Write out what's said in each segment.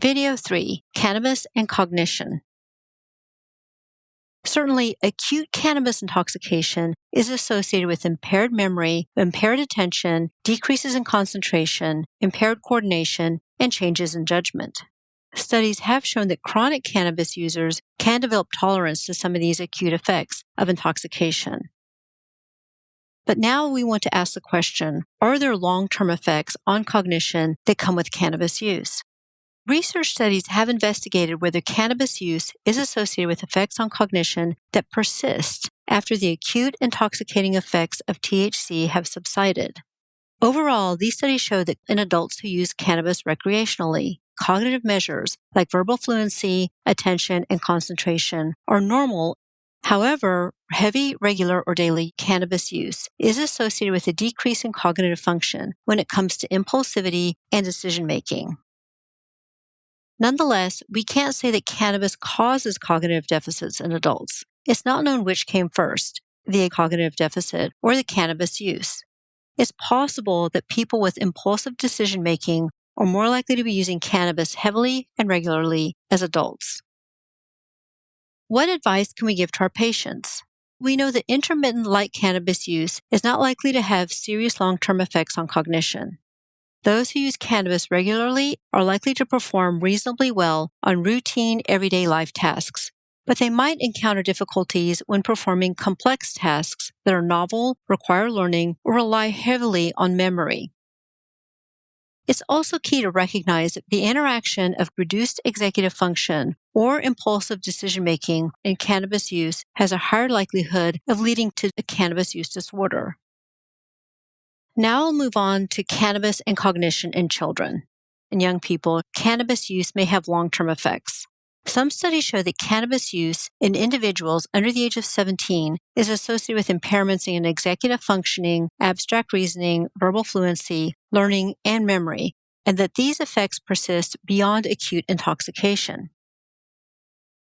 Video 3, Cannabis and Cognition. Certainly, acute cannabis intoxication is associated with impaired memory, impaired attention, decreases in concentration, impaired coordination, and changes in judgment. Studies have shown that chronic cannabis users can develop tolerance to some of these acute effects of intoxication. But now we want to ask the question, are there long-term effects on cognition that come with cannabis use? Research studies have investigated whether cannabis use is associated with effects on cognition that persist after the acute intoxicating effects of THC have subsided. Overall, these studies show that in adults who use cannabis recreationally, cognitive measures like verbal fluency, attention, and concentration are normal. However, heavy, regular, or daily cannabis use is associated with a decrease in cognitive function when it comes to impulsivity and decision-making. Nonetheless, we can't say that cannabis causes cognitive deficits in adults. It's not known which came first, the cognitive deficit or the cannabis use. It's possible that people with impulsive decision-making are more likely to be using cannabis heavily and regularly as adults. What advice can we give to our patients? We know that intermittent light cannabis use is not likely to have serious long-term effects on cognition. Those who use cannabis regularly are likely to perform reasonably well on routine, everyday life tasks, but they might encounter difficulties when performing complex tasks that are novel, require learning, or rely heavily on memory. It's also key to recognize the interaction of reduced executive function or impulsive decision-making in cannabis use has a higher likelihood of leading to a cannabis use disorder. Now I'll move on to cannabis and cognition in children. In young people, cannabis use may have long-term effects. Some studies show that cannabis use in individuals under the age of 17 is associated with impairments in executive functioning, abstract reasoning, verbal fluency, learning, and memory, and that these effects persist beyond acute intoxication.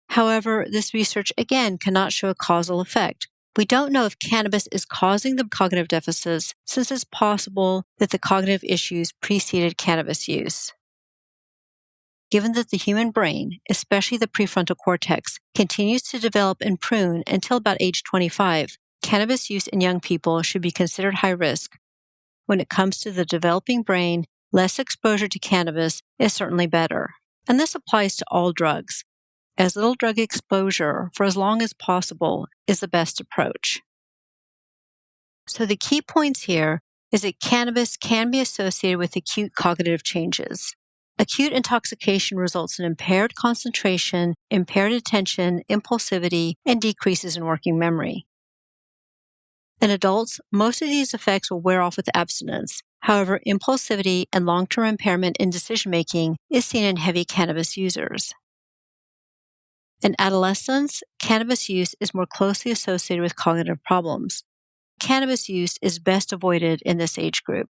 However, this research again cannot show a causal effect. We don't know if cannabis is causing the cognitive deficits, since it's possible that the cognitive issues preceded cannabis use. Given that the human brain, especially the prefrontal cortex, continues to develop and prune until about age 25, cannabis use in young people should be considered high risk. When it comes to the developing brain, less exposure to cannabis is certainly better. And this applies to all drugs. As little drug exposure for as long as possible is the best approach. So the key points here is that cannabis can be associated with acute cognitive changes. Acute intoxication results in impaired concentration, impaired attention, impulsivity, and decreases in working memory. In adults, most of these effects will wear off with abstinence. However, impulsivity and long-term impairment in decision-making is seen in heavy cannabis users. In adolescents, cannabis use is more closely associated with cognitive problems. Cannabis use is best avoided in this age group.